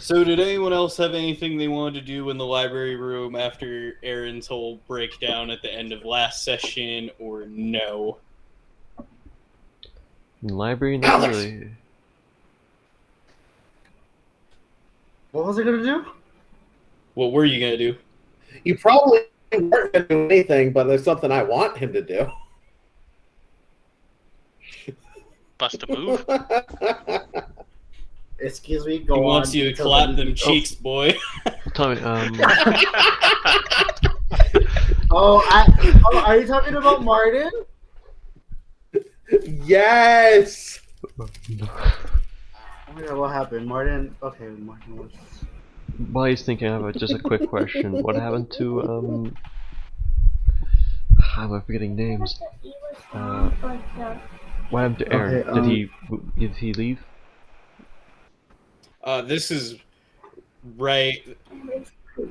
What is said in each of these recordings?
So did anyone else have anything they wanted to do in the library room after Aaron's whole breakdown at the end of last session, or no? Library, not Alex! really. What was I gonna do? What were you gonna do? You probably weren't going to do anything, but there's something I want him to do. Bust a move. Excuse me, go He on. wants you to details clap any them details. cheeks, boy. Tommy, Oh, are you talking about Martin? Yes! Oh my god, what happened? Martin. Okay, Martin was. while he's thinking of it, just a quick question. What happened to, how am I forgetting names? What happened to Aaron? Okay, Did he leave? This is right.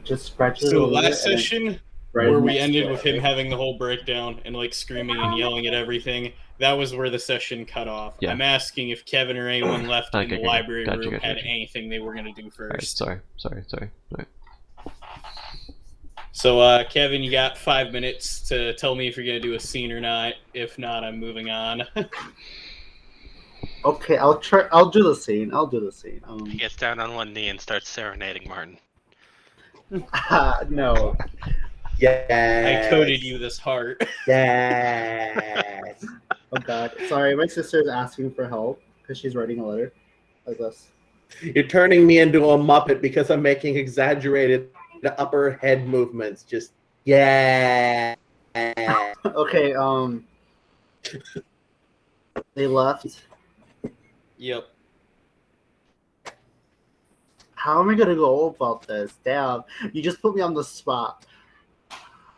Just scratch it a So little bit. last session, Right where we next ended to with it, him having the whole breakdown and like screaming and yelling at everything, that was where the session cut off. Yeah. I'm asking if Kevin or anyone left in the Okay, library gotcha, room gotcha, had gotcha. anything they were gonna do first. Alright, sorry. Alright. So, Kevin, you got 5 minutes to tell me if you're gonna do a scene or not. If not, I'm moving on. Okay, I'll try. I'll do the scene. He gets down on one knee and starts serenading Martin. No. Yes! I coded you this heart. Yes! Oh god. Sorry, my sister's asking for help because she's writing a letter like this. You're turning me into a Muppet because I'm making exaggerated upper head movements. Just, yeah. Okay. They left. Yep. How am I gonna go about this? Damn, you just put me on the spot.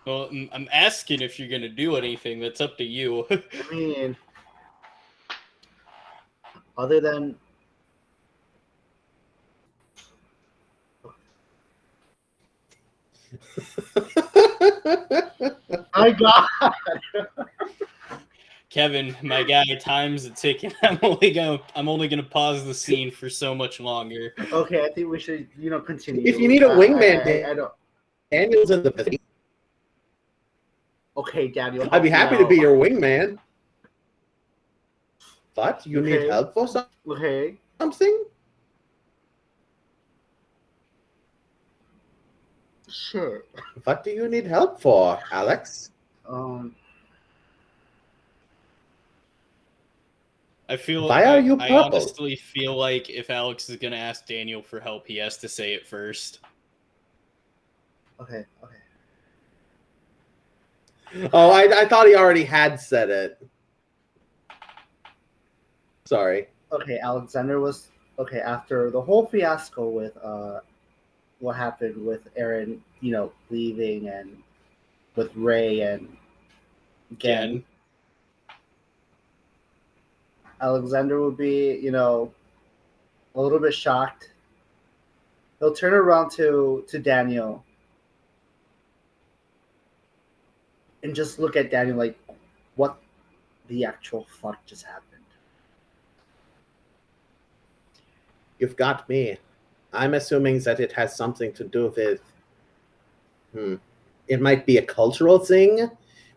Well, I'm asking if you're gonna do anything. That's up to you. I mean, other than my god. Kevin, my guy, time's a ticking. I'm only gonna pause the scene for so much longer. Okay, I think we should, continue. If you need a wingman, I don't. Daniel's in the business. Okay, Daniel. I'd be help me happy to be out. your wingman. But you need Okay. help for Okay. something? Sure. What do you need help for, Alex? I feel. Why are you I purple? honestly feel like if Alex is gonna ask Daniel for help, he has to say it first. Okay. Oh, I thought he already had said it. Sorry. Okay, Alexander was okay after the whole fiasco with what happened with Aaron, leaving, and with Ray and Gen. Alexander will be, a little bit shocked. He'll turn around to Daniel and just look at Daniel like, what the actual fuck just happened? You've got me. I'm assuming that it has something to do with... It might be a cultural thing.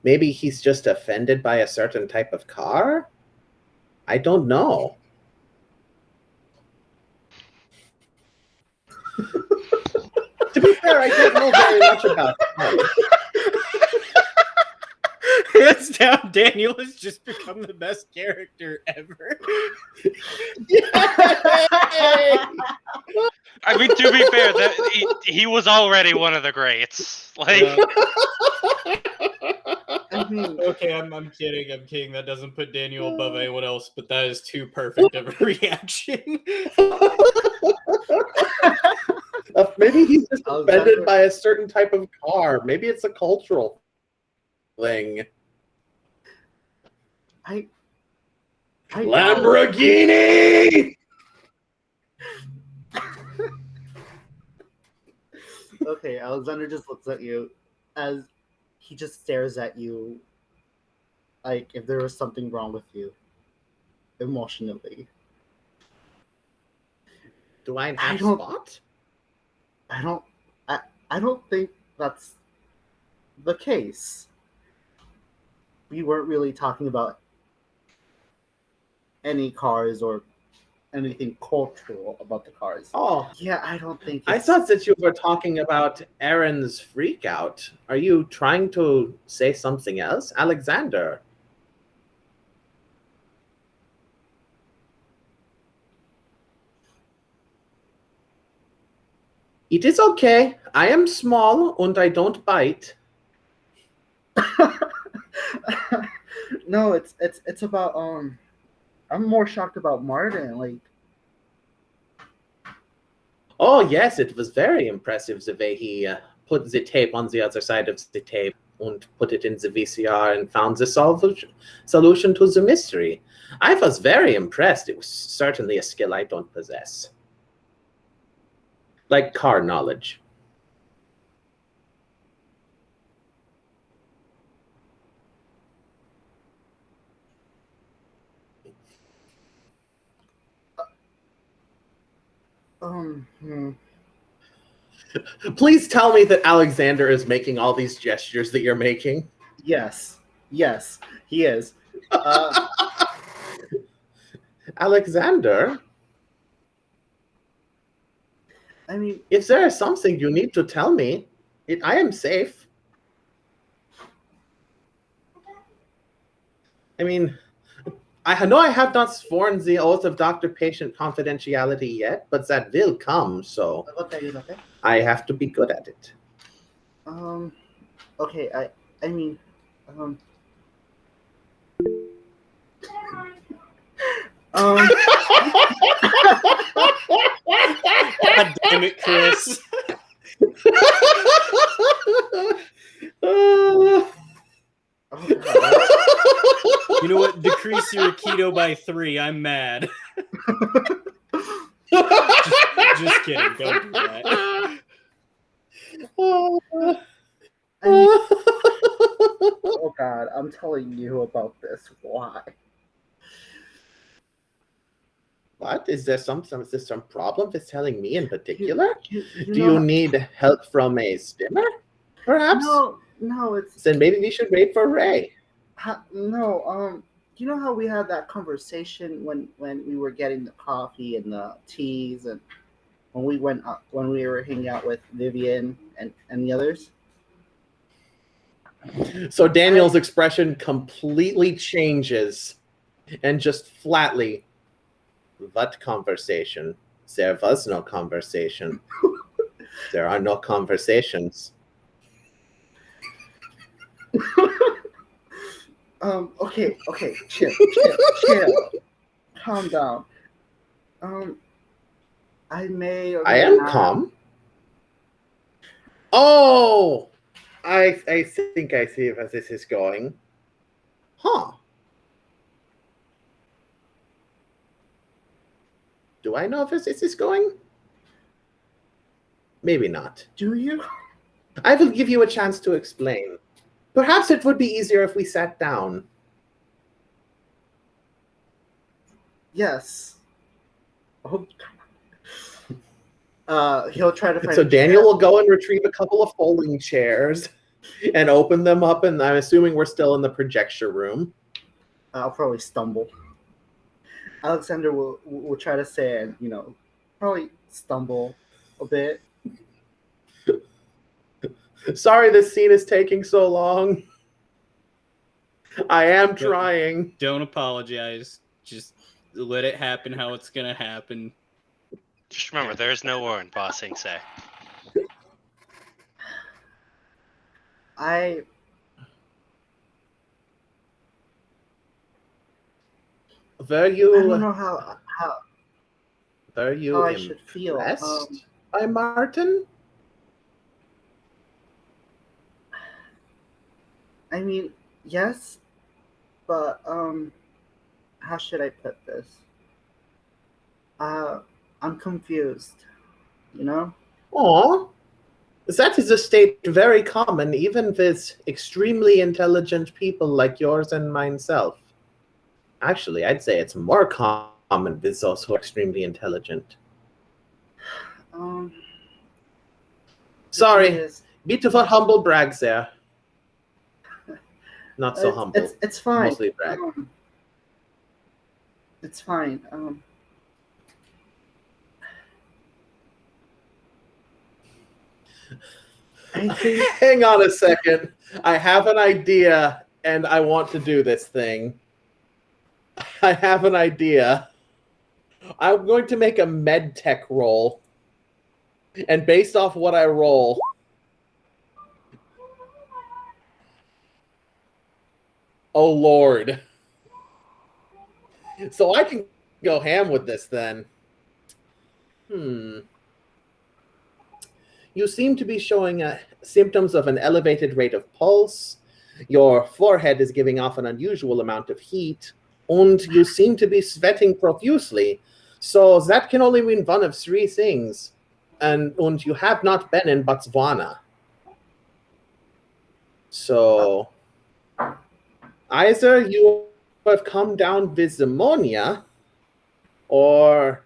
Maybe he's just offended by a certain type of car? I don't know. To be fair, I don't know very much about cars. Hands down, Daniel has just become the best character ever. Yay! I mean, to be fair, he was already one of the greats. Like, I mean, Okay, I'm kidding. That doesn't put Daniel above anyone else, but that is too perfect of a reaction. Maybe he's just Alexander- offended by a certain type of car. Maybe it's a cultural thing. I Lamborghini! Okay, Alexander just looks at you as he just stares at you like if there was something wrong with you emotionally. Do I I have don't- spot? I don't. I don't think that's the case. We weren't really talking about any cars or anything cultural about the cars. Oh, Yeah, I don't think I it's. thought that you were talking about Aaron's freak out. Are you trying to say something else, Alexander? It is okay. I am small and I don't bite. No, it's about I'm more shocked about Martin. Like, Oh, yes, it was very impressive the way he put the tape on the other side of the tape and put it in the VCR and found the solution to the mystery. I was very impressed. It was certainly a skill I don't possess. Like car knowledge. hmm. Please tell me that Alexander is making all these gestures that you're making. Yes, yes, he is. Alexander, I mean, if there is something you need to tell me, I am safe. I mean, I know I have not sworn the oath of doctor-patient confidentiality yet, but that will come, so okay. I have to be good at it. Okay. I mean, um, God damn it, Chris. oh God. You know what? Decrease your keto by 3. I'm mad. Just kidding. Don't do that. I mean, oh God, I'm telling you about this. Why? What? Is there some problem with telling me in particular? You Do you need help from a spinner? Perhaps? No, it's Then maybe we should wait for Ray. no. You know how we had that conversation when we were getting the coffee and the teas, and when we were hanging out with Vivian and the others. So Daniel's expression completely changes and just flatly, what conversation? There was no conversation. There are no conversations. Okay, chill. Calm down. I may or I may am not- calm. Oh, I think I see where this is going. Huh. Do I know where this is going? Maybe not. Do you? I will give you a chance to explain. Perhaps it would be easier if we sat down. Yes. Oh. He'll try to find. So a Daniel chair. will go and retrieve a couple of folding chairs and open them up, and I'm assuming we're still in the projection room. I'll probably stumble. Alexander will try to say, and probably stumble a bit. Sorry this scene is taking so long. I am trying. Don't apologize. Just let it happen how it's gonna happen. Just remember, there is no war in Ba Sing Se. Were I you don't know how I should feel. impressed by Martin? I mean, yes, but how should I put this? I'm confused. Aw. That is a state very common even with extremely intelligent people like yours and myself. Actually, I'd say it's more common with those who are extremely intelligent. Sorry. Beautiful humble brags there. Not so humble. It's fine. Mostly brag. It's fine. I think. Hang on a second. I have an idea, and I want to do this thing. I have an idea. I'm going to make a med tech roll. And based off what I roll... Oh, Lord. So I can go ham with this, then. You seem to be showing symptoms of an elevated rate of pulse. Your forehead is giving off an unusual amount of heat. And you seem to be sweating profusely. So that can only mean one of three things. And you have not been in Botswana. So either you have come down with pneumonia, or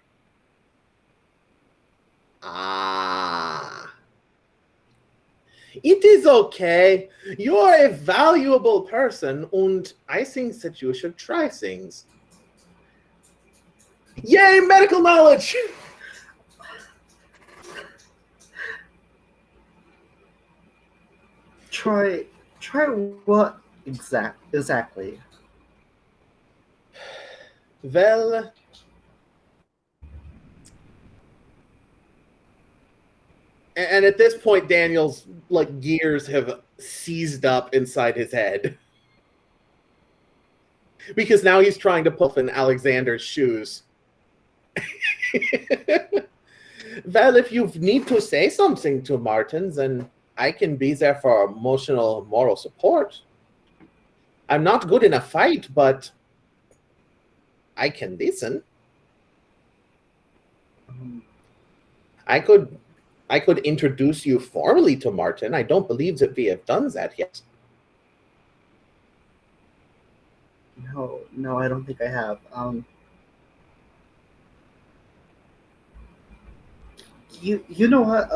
it is okay. You're a valuable person, and I think that you should try things. Yay, medical knowledge! Try what exactly? Well, and at this point, Daniel's gears have seized up inside his head. Because now he's trying to puff in Alexander's shoes. Well, if you need to say something to Martin, then I can be there for emotional, moral support. I'm not good in a fight, but I can listen. I could introduce you formally to Martin. I don't believe that we have done that yet. No, I don't think I have. You know what?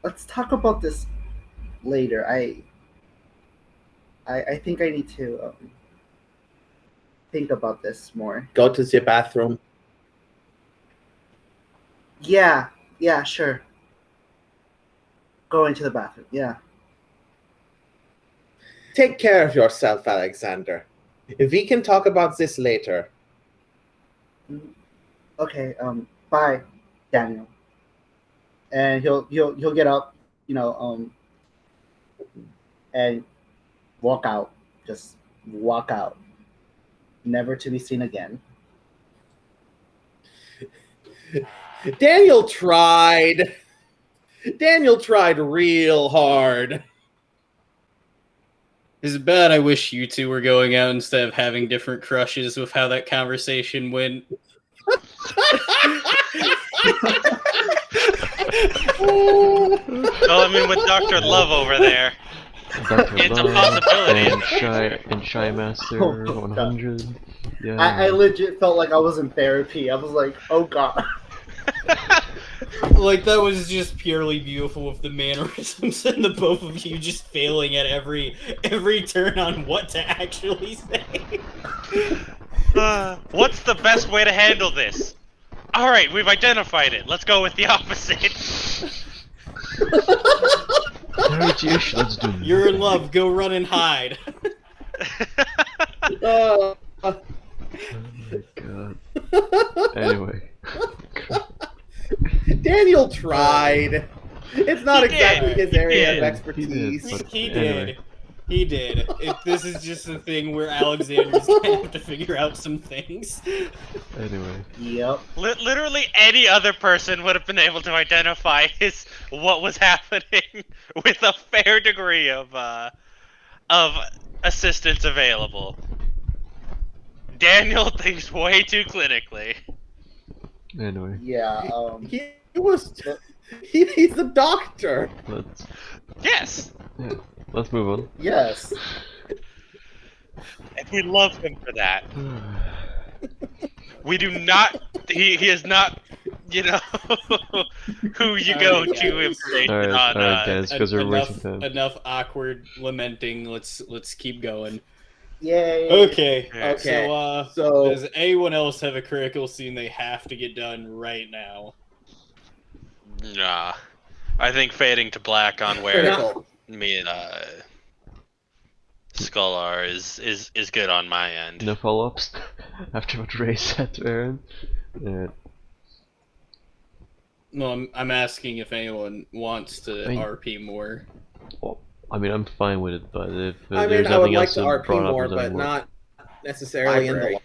Let's talk about this later. I think I need to think about this more. Go to the bathroom. Yeah, sure. Going to the bathroom. Yeah. Take care of yourself, Alexander. We can talk about this later. Okay. Bye, Daniel. And he'll get up, and walk out. Just walk out, never to be seen again. Daniel tried real hard. Is it bad I wish you two were going out instead of having different crushes with how that conversation went? Well, I mean, with Dr. Love over there, it's a possibility. And Shy Master 100. Yeah. I legit felt like I was in therapy. I was like, oh god. That was just purely beautiful with the mannerisms and the both of you just failing at every turn on what to actually say. What's the best way to handle this? Alright, we've identified it. Let's go with the opposite. Let's do this. You're in love, go run and hide. Oh my god. Anyway. Daniel tried. It's not exactly his area of expertise. He did. He did. This is just a thing where Alexander's gonna have to figure out some things. Anyway. Yep. Literally any other person would have been able to identify what was happening with a fair degree of assistance available. Daniel thinks way too clinically. Anyway. Yeah. He's the doctor. Yes. Yeah. Let's move on. Yes. And we love him for that. We do not. He is not you know, who you go Alright, to guys. information Alright, on. alright, guys, because we're waiting. Enough awkward lamenting. Let's keep going. Yay! Okay. Okay. So, does anyone else have a critical scene they have to get done right now? Nah. I think fading to black on where Critical. me and Skull are is good on my end. No follow-ups after what Ray said to Aaron. No, I'm asking if anyone wants to RP more. Well, I mean, I'm fine with it, but if I there's mean, I would nothing like else to RP brought up, more, is but anymore. not necessarily in Library.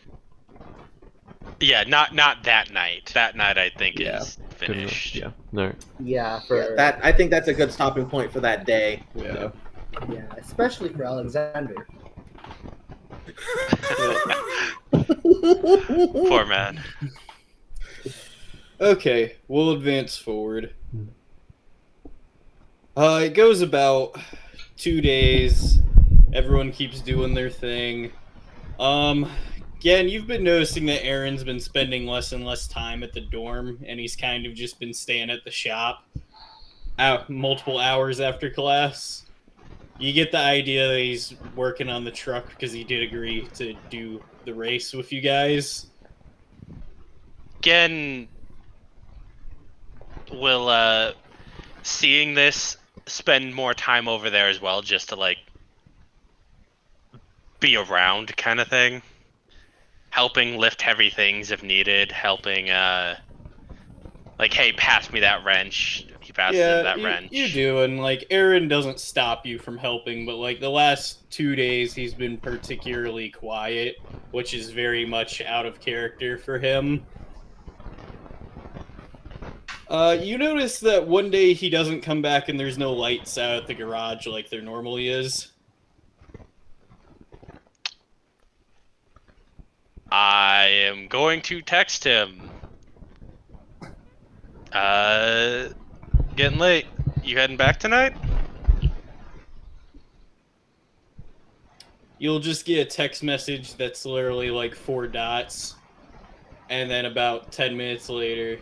the. Yeah, not that night. That night I think Yeah. is Good enough. finished. Yeah, no. Yeah, for Yeah, that I think that's a good stopping point for that day. Yeah. yeah, especially for Alexander. Poor man. Okay, we'll advance forward. It goes about 2 days. Everyone keeps doing their thing. Again, you've been noticing that Aaron's been spending less and less time at the dorm, and he's kind of just been staying at the shop multiple hours after class. You get the idea that he's working on the truck because he did agree to do the race with you guys. Again, will seeing this spend more time over there as well, just to like be around kind of thing, helping lift heavy things if needed, helping like, hey, pass me that wrench. He passes him that wrench. You do, and like Aaron doesn't stop you from helping, but like the last 2 days he's been particularly quiet, which is very much out of character for him. You notice that one day he doesn't come back and there's no lights out at the garage like there normally is. I am going to text him. Getting late. You heading back tonight? You'll just get a text message that's literally like 4 dots, and then about 10 minutes later,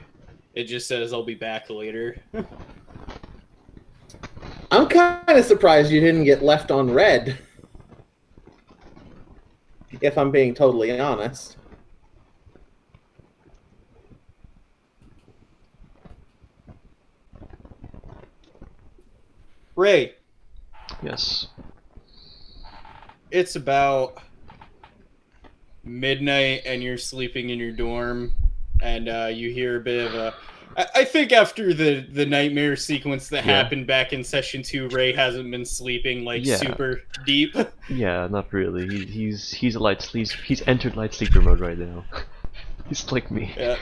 it just says, "I'll be back later." I'm kind of surprised you didn't get left on red. If I'm being totally honest. Ray, Yes. it's about midnight and you're sleeping in your dorm, and you hear a bit of a... I think after the nightmare sequence that happened back in session 2, Ray hasn't been sleeping like super deep. Yeah, not really. He's a light sleep. He's entered light sleeper mode right now. He's like me. Yeah.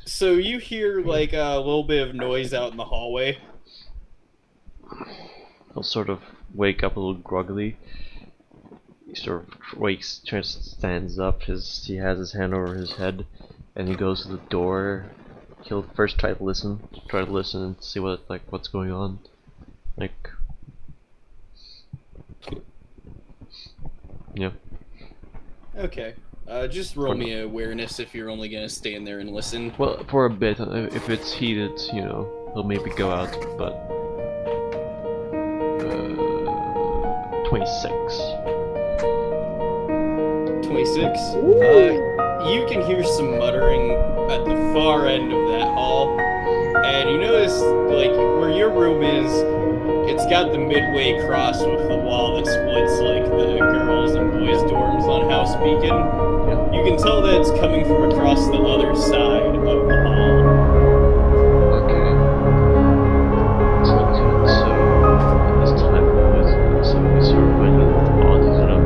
So you hear like a little bit of noise out in the hallway. He'll sort of wake up a little groggily. He sort of wakes, stands up. He has his hand over his head, and he goes to the door. He'll first try to listen and see what's going on. Like, yeah. Okay. Just roll me awareness if you're only gonna stay in there and listen. Well, for a bit. If it's heated, you know, he'll maybe go out. But 26. 26. You can hear some muttering at the far end of that hall, and you notice, like, where your room is, it's got the midway cross with the wall that splits, like, the girls' and boys' dorms on House Beacon. Yeah. You can tell that it's coming from across the other side of the hall. Okay. So at this time, we sort of went on to sort of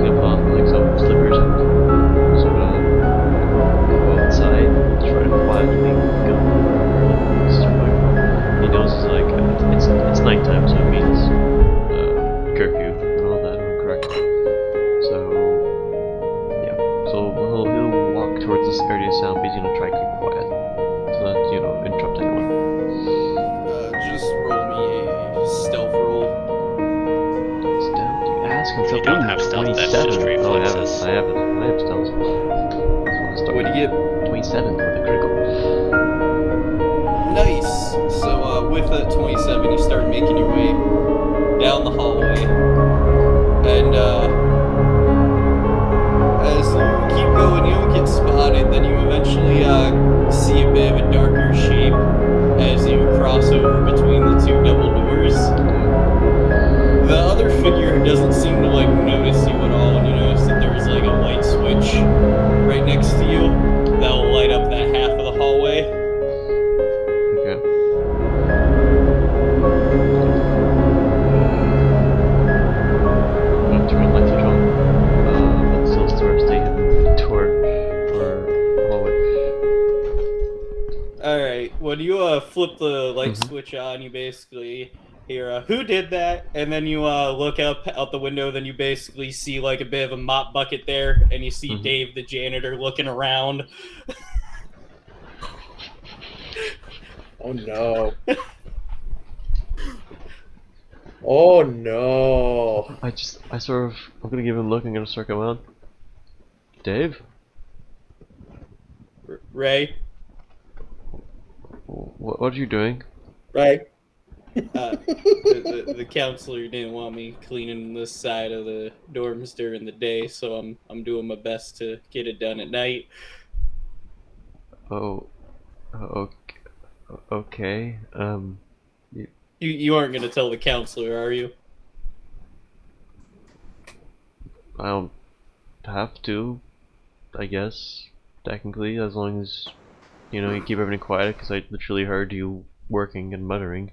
get on like some slippers and sort of go outside, try to quietly go where this is coming from. He knows it's like it's nighttime, so it means curfew and all that. I'm correct. So yeah, so he'll walk towards this area of sound, but he's gonna try to keep quiet, so not interrupt anyone. Just roll me a stealth roll. Stealth? You ask If you don't have stealth, that's just 27. Oh, reflexes. I have stealth. What'd you get? 27 with a critical. Nice. So with that 27, you start making your way down the hallway, and as you keep going, you don't get spotted. Then you eventually see a bit of a darker shape as you cross over between the two double doors. The other figure doesn't seem to like notice you at all, and you notice that there's like a light switch right next to you that'll light up that half of the hallway. Okay. I'm gonna turn light switch on, but still stay hidden door or hallway. Alright, when you flip the light Mhm. switch on, you basically hear who did that? And then you look up out the window, then you basically see like a bit of a mop bucket there, and you see Mhm. Dave the janitor looking around. Oh no. Oh no. I'm gonna give him a look. I'm gonna start going on. Dave, Ray, what are you doing? Right. the counselor didn't want me cleaning this side of the dorms during the day, so I'm doing my best to get it done at night. Oh, okay. Okay. You aren't gonna tell the counselor, are you? I don't have to, I guess, technically, as long as, you keep everything quiet, because I literally heard you working and muttering.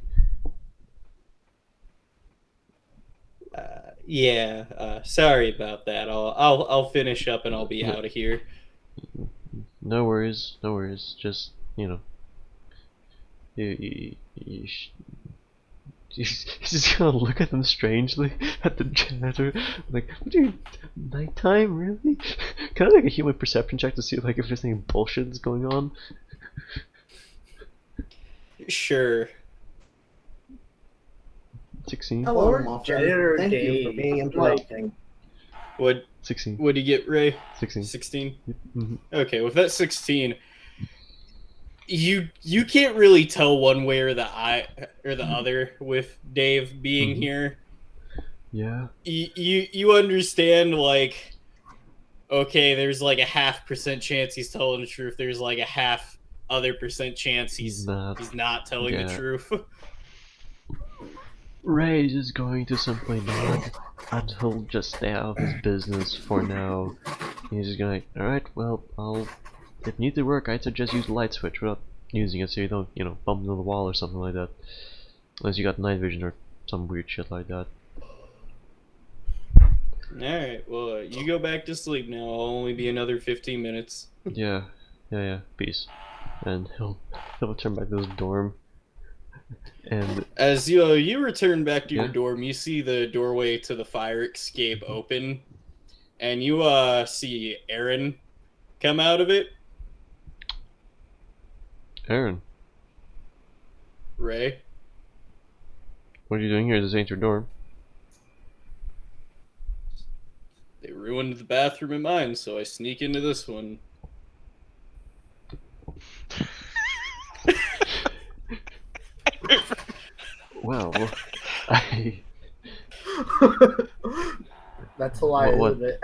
Yeah. Sorry about that. I'll finish up and I'll be No, out of here. no worries, no worries, just, you he's just gonna look at them strangely, at the janitor, like, what are you, nighttime, really? Can I make a human perception check to see, like, if there's any bullshit that's going on? Sure. 16? Hello, Or Muffin. Janitor Thank you for Dave. being Like, interrupting. What 16. what do you get, Ray? 16. 16? Mm-hmm. Okay, with that 16, you can't really tell one way or the other with Dave being Mhm. here. Yeah. You understand, like, okay, there's like a 0.5% chance he's telling the truth. There's like a half other percent chance He's he's not telling the Yeah. truth. Ray's is going to simply nod, and he'll just stay out of his business for now. He's just going, alright, well, if you need to work, I'd suggest use the light switch without using it so you don't, bump into the wall or something like that. Unless you got night vision or some weird shit like that. Alright, well, you go back to sleep now. I'll only be another 15 minutes. Yeah, peace. And he'll turn back to his dorm. And As you return back to your Yeah. dorm, you see the doorway to the fire escape open, and you see Aaron come out of it. Aaron, Ray, what are you doing here? This ain't your dorm. they ruined the bathroom in mine, so I sneak into this one. Well, I that's a lie, What- isn't it?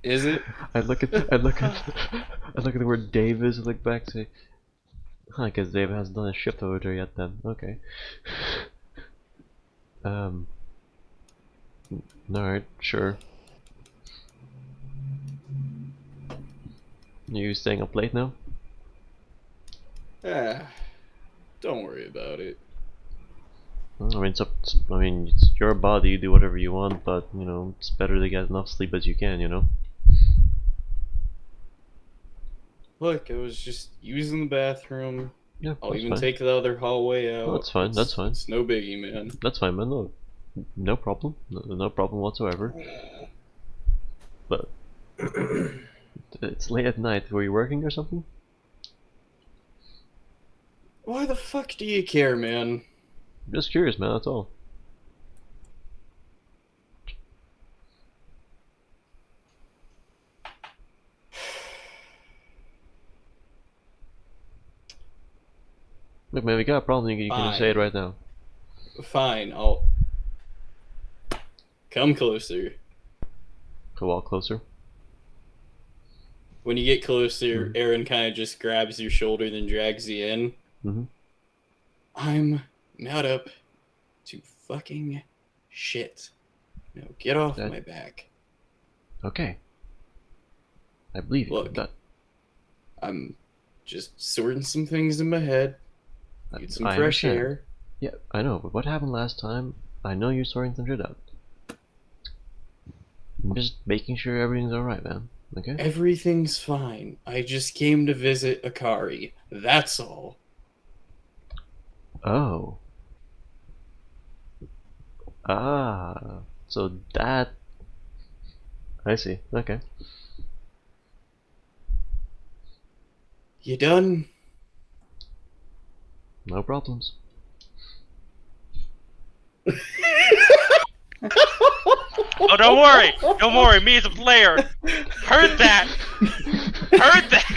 Is it? I look at the word Davis and look back and say, I guess Dave hasn't done a shift over there yet then. Okay. Alright, sure. You staying up late now? Don't worry about it. Well, I mean, it's your body, you do whatever you want, but, it's better to get enough sleep as you can, Look, I was just using the bathroom. Yeah, I'll that's even fine. take the other hallway out. Oh, that's fine, that's fine. It's no biggie, man. That's fine, man, no problem. No problem whatsoever. But, it's late at night. Were you working or something? Why the fuck do you care, man? Just curious, man, that's all. Look, man, we got a problem. You can just say it right now. Fine, I'll come closer. Go walk closer. When you get closer, Aaron kind of just grabs your shoulder, then drags you in. Mm-hmm. I'm not up to fucking shit. Now get off my back. Okay. I believe you. Look, I'm just sorting some things in my head. Get some fresh air. Yeah, I know, but what happened last time? I know you're sorting some shit out. I'm just making sure everything's alright, man. Okay? Everything's fine. I just came to visit Akari. That's all. Oh. Ah. So that... I see. Okay. You done? No problems. Oh, don't worry, me as a player heard that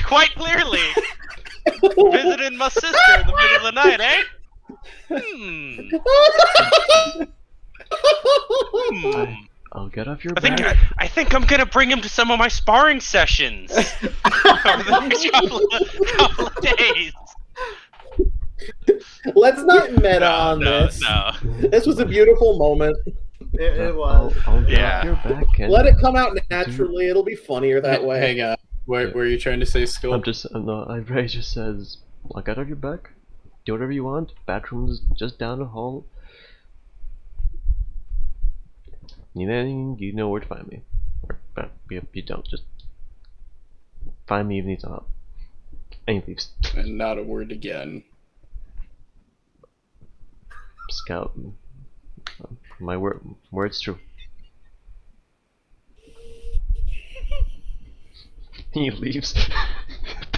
quite clearly. Visiting my sister in the middle of the night, eh? I'll get off your back. I think I'm gonna bring him to some of my sparring sessions over the next couple of days. Let's not meta on this. No. This was a beautiful moment. It was. I'll get off your back and let it come out naturally. It'll be funnier that way. Hang on. What were you trying to say, Skull? Ray just says, I'll get off your back. Do whatever you want. Bathroom's just down the hall. You know where to find me. But you don't. Just find me if you need some help. And he leaves. And not a word again. Scout. My word's true. He leaves.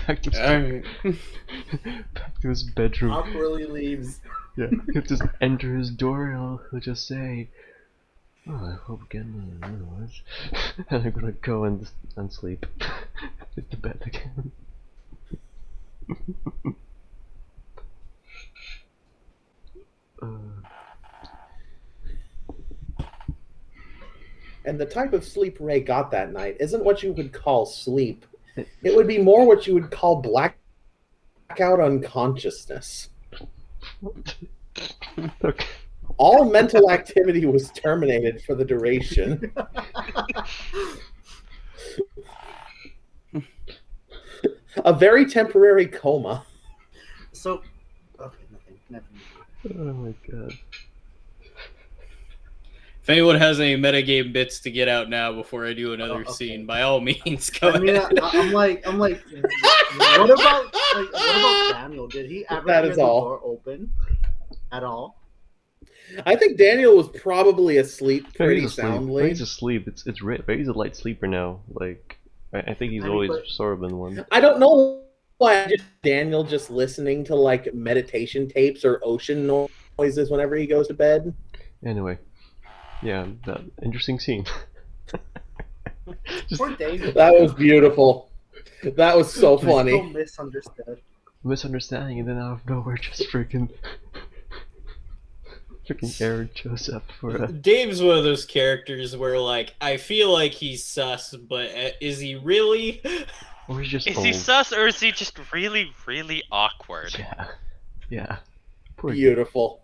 Back to his bedroom. Awkwardly leaves. Yeah, he'll just enter his door and he'll just say, "Oh, I hope again." And I'm gonna go and sleep. Hit the bed again. And the type of sleep Ray got that night isn't what you would call sleep. It would be more what you would call blackout unconsciousness. Okay. All mental activity was terminated for the duration. A very temporary coma. So, okay, nothing. Oh my god. If anyone has any metagame bits to get out now before I do another scene, by all means, go ahead. I'm like, what about Daniel? Did he ever hear the door open at all? I think Daniel was probably asleep pretty soundly. Ray's asleep. It's Ray's a light sleeper now. Like I think he's always sort of been one. I don't know why Daniel just listening to like meditation tapes or ocean noises whenever he goes to bed. Anyway, yeah, that interesting scene. Poor David. That was beautiful. That was so funny. So misunderstood. Misunderstanding, and then out of nowhere, just freaking Aaron shows up for a... Dave's one of those characters where, like, I feel like he's sus, but is he really? Or he's just Is old. he sus, or is he just really, really awkward? Yeah. Poor Beautiful.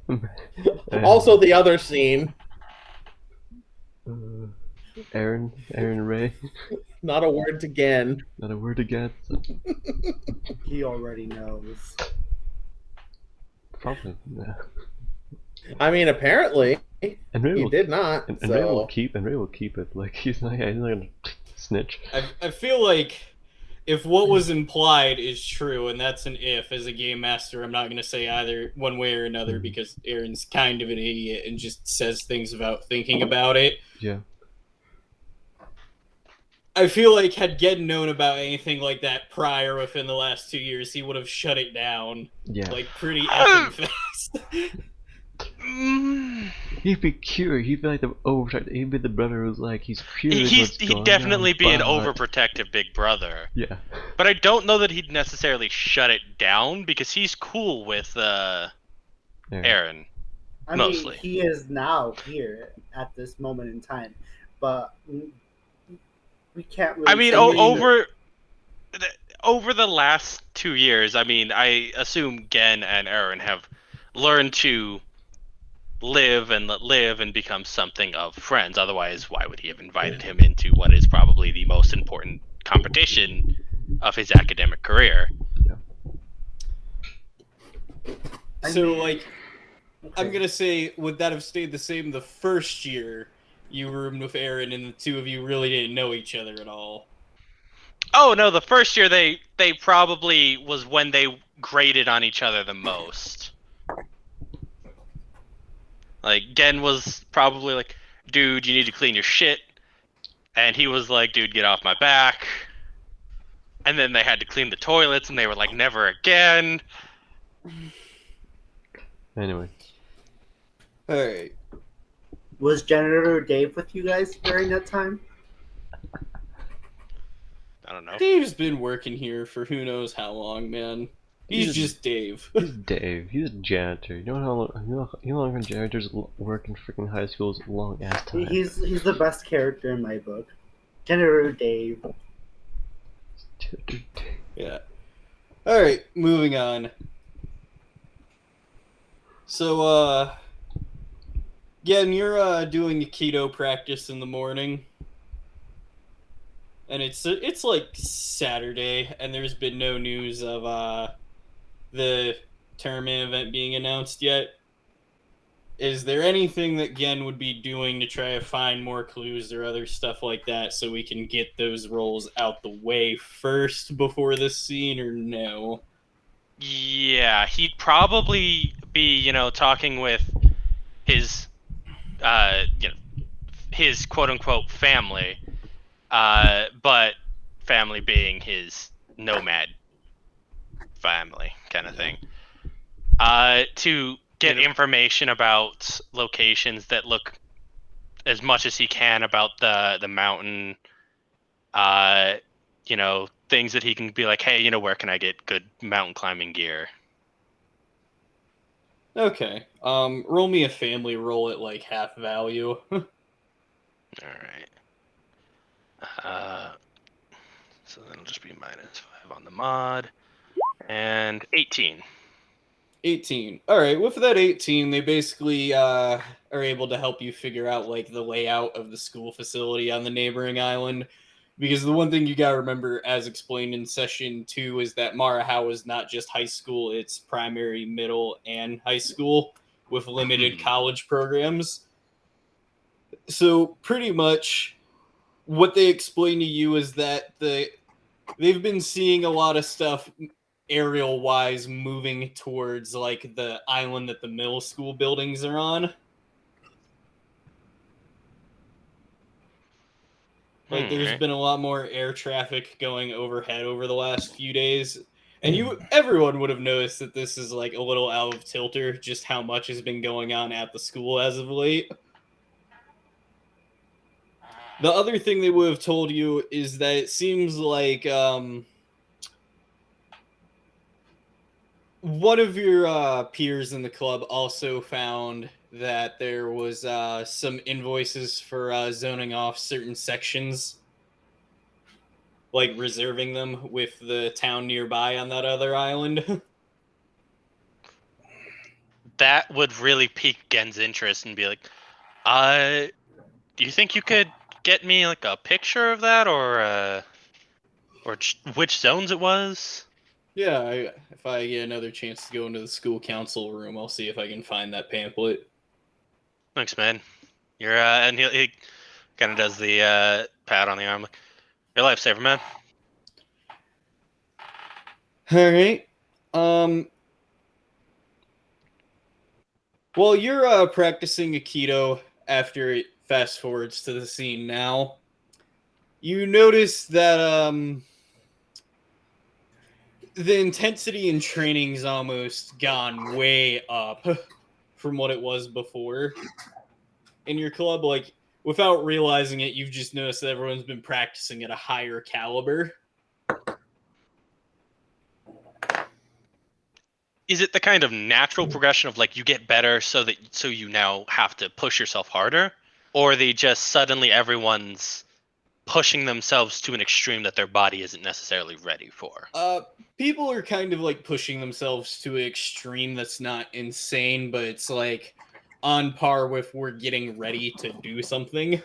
And, also, the other scene. Aaron and Ray. Not a word again. Not a word again. He already knows. Probably. Yeah. I mean, apparently, And Ray he did not. And so. Ray will keep it. Like he's not gonna snitch. I feel like if what was implied is true, and that's an if, as a game master, I'm not going to say either one way or another because Aaron's kind of an idiot and just says things without thinking about it. Yeah. I feel like had Ged known about anything like that prior within the last 2 years, he would have shut it down. Yeah. Like, pretty effing fast. He'd be curious. He'd be like the overprotective. He'd be the brother who's like he's curious. He'd definitely be an but... overprotective big brother. Yeah. But I don't know that he'd necessarily shut it down because he's cool with Aaron. I Mostly. mean, he is now here at this moment in time, but we can't really. I mean, over the last 2 years, I mean, I assume Gen and Aaron have learned to live and let live and become something of friends. Otherwise, why would he have invited him into what is probably the most important competition of his academic career? So, like, Okay. I'm gonna say, would that have stayed the same the first year you roomed with Aaron and the two of you really didn't know each other at all? Oh no, the first year they probably was when they graded on each other the most. Like, Gen was probably like, dude, you need to clean your shit. And he was like, dude, get off my back. And then they had to clean the toilets and they were like, never again. Anyway. Alright. Was Janitor Dave with you guys during that time? I don't know. Dave's been working here for who knows how long, man. He's just Dave. He's Dave. He's a janitor. You know how long janitors work in freaking high schools? Long ass time. He's the best character in my book. Janitor Dave. Yeah. Alright, moving on. So, again, you're doing a keto practice in the morning. And it's like Saturday, and there's been no news of the tournament event being announced yet. Is there anything that Gen would be doing to try to find more clues or other stuff like that so we can get those roles out the way first before this scene, or no? Yeah, he'd probably be, talking with his, his quote-unquote family, but family being his nomad family kind of thing, to get information about locations that look as much as he can about the mountain, things that he can be like, hey, where can I get good mountain climbing gear? Okay. Roll me a family roll at like half value. All right. So that'll just be -5 on the mod. And 18. 18. All right. With that 18, they basically are able to help you figure out like the layout of the school facility on the neighboring island. Because the one thing you gotta remember, as explained in session 2, is that Marahau is not just high school; it's primary, middle, and high school with limited college programs. So pretty much, what they explain to you is that they've been seeing a lot of stuff aerial wise moving towards like the island that the middle school buildings are on. Like there's been a lot more air traffic going overhead over the last few days. And everyone would have noticed that this is like a little out of kilter, just how much has been going on at the school as of late. The other thing they would have told you is that it seems like one of your peers in the club also found that there was some invoices for zoning off certain sections, like reserving them with the town nearby on that other island. That would really pique Gen's interest and be like, do you think you could get me like a picture of that, or which zones it was? Yeah, if I get another chance to go into the school council room, I'll see if I can find that pamphlet. Thanks, man. You're and he kind of does the pat on the arm, like, your lifesaver, man. All right. Well, you're practicing Aikido after it fast forwards to the scene now. You notice that the intensity in training's almost gone way up from what it was before. in your club, like without realizing it, you've just noticed that everyone's been practicing at a higher caliber. Is it the kind of natural progression of like you get better so you now have to push yourself harder, or are they just suddenly everyone's pushing themselves to an extreme that their body isn't necessarily ready for? People are kind of like pushing themselves to an extreme that's not insane, but it's like on par with we're getting ready to do something.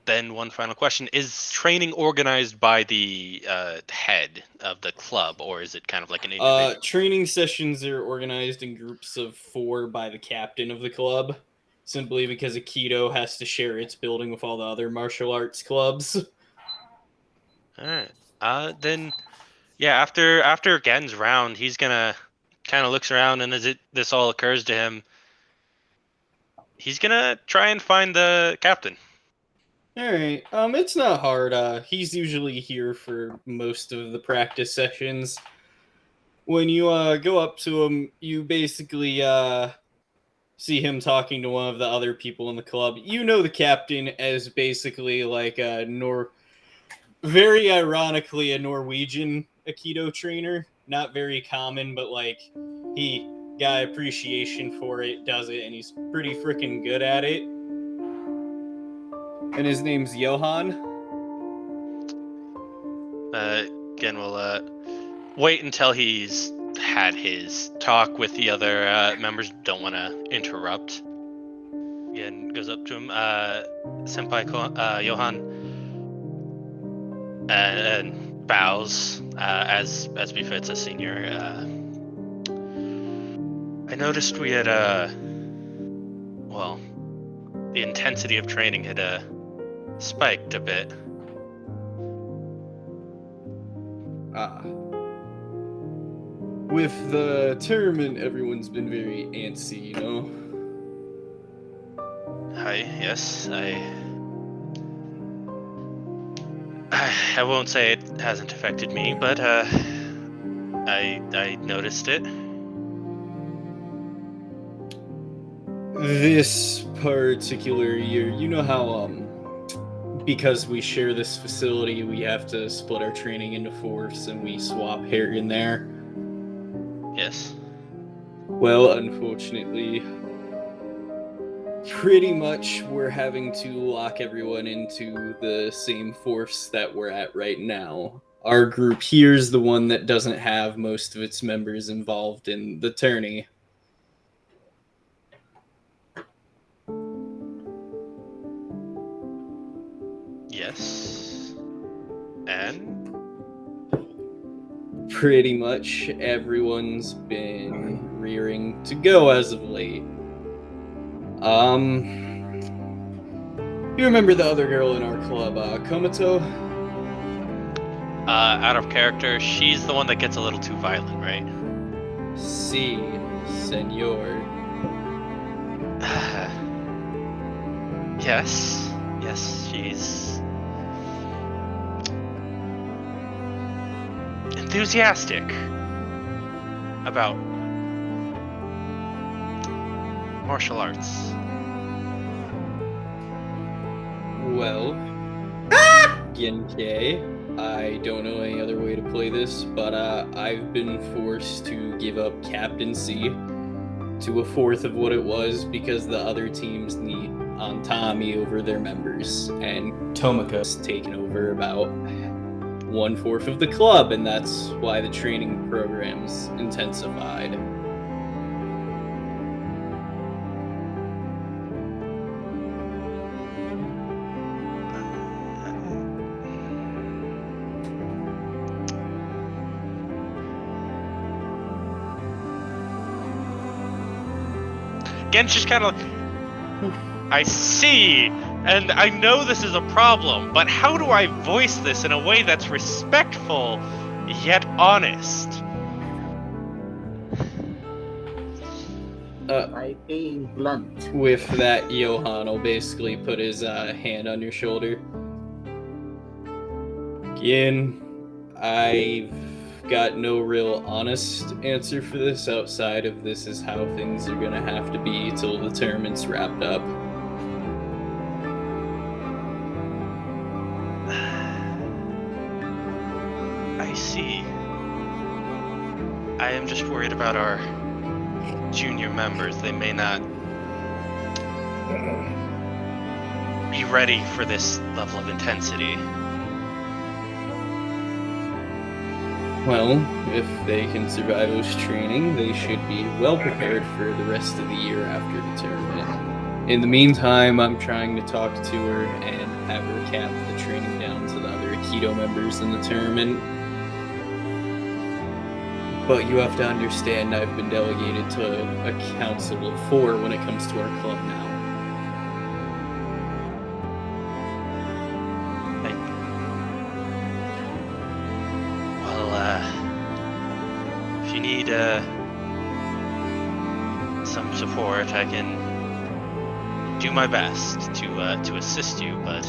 Then one final question: is training organized by the head of the club, or is it kind of like an individual? Training sessions are organized in groups of 4 by the captain of the club, simply because Aikido has to share its building with all the other martial arts clubs. All right. Then, yeah. After Gen's round, he's gonna kind of looks around, and this all occurs to him, he's gonna try and find the captain. All right. It's not hard. He's usually here for most of the practice sessions. When you go up to him, you basically see him talking to one of the other people in the club. You know the captain as basically like a very ironically a Norwegian Aikido trainer. Not very common, but like he got appreciation for it, does it, and he's pretty freaking good at it. And his name's Johan. Gen will wait until he's had his talk with the other members. Don't want to interrupt. Gen goes up to him, Senpai Johan, and bows as befits a senior. I noticed we had well, the intensity of training had spiked a bit. With the tournament, everyone's been very antsy, you know? Yes, I won't say it hasn't affected me, but I noticed it. This particular year, you know how because we share this facility, we have to split our training into fourths and we swap here and there. Yes. Well, unfortunately, pretty much we're having to lock everyone into the same fourths that we're at right now. Our group here's the one that doesn't have most of its members involved in the tourney. Yes. And? Pretty much everyone's been rearing to go as of late. You remember the other girl in our club, Komato? Out of character, she's the one that gets a little too violent, right? Si, senor. Yes, she's enthusiastic about martial arts. Well, Genkei, I don't know any other way to play this, but I've been forced to give up captaincy to a fourth of what it was because the other teams need Antami over their members, and Tomika's taken over about 1/4 of the club, and that's why the training program's intensified. Gen's just kind of like, I see, and I know this is a problem, but how do I voice this in a way that's respectful yet honest? By being blunt. With that, Johan will basically put his hand on your shoulder. Again, I've got no real honest answer for this outside of this is how things are gonna have to be till the tournament's wrapped up. I see. I am just worried about our junior members. They may not be ready for this level of intensity. Well, if they can survive this training, they should be well prepared for the rest of the year after the tournament. In the meantime, I'm trying to talk to her and have her cap the training down to the other Aikido members in the tournament. But you have to understand I've been delegated to a council of 4 when it comes to our club now. If you need some support, I can do my best to assist you, but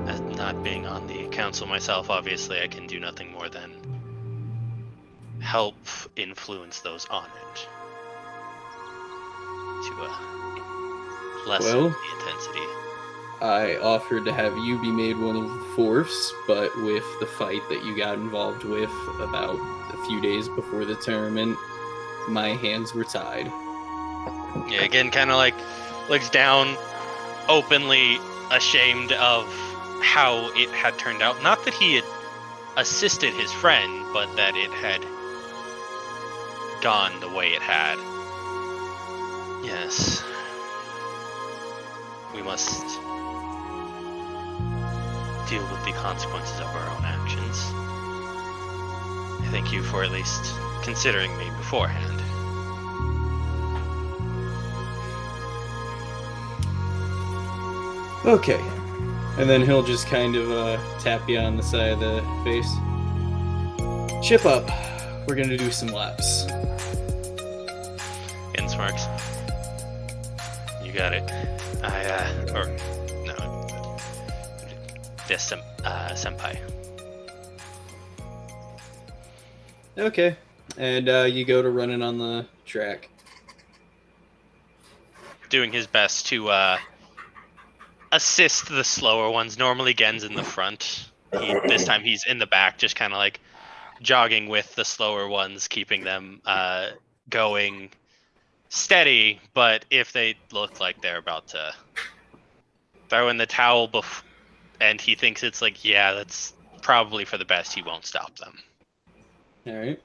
as not being on the council myself, obviously I can do nothing more than help influence those on it to lessen the intensity. I offered to have you be made one of the force, but with the fight that you got involved with about a few days before the tournament, my hands were tied. Yeah, again, kind of like looks down, openly ashamed of how it had turned out. Not that he had assisted his friend, but that it had gone the way it had. Yes. We must deal with the consequences of our own actions. I thank you for at least considering me beforehand. Okay. And then he'll just kind of tap you on the side of the face. Chip up. We're gonna do some laps. And smirks. You got it. Yes, senpai. Okay. And you go to running on the track. Doing his best to assist the slower ones. Normally Gen's in the front. This time he's in the back, just kind of like jogging with the slower ones, keeping them going steady. But if they look like they're about to throw in the towel and he thinks it's like, yeah, that's probably for the best, he won't stop them. All right.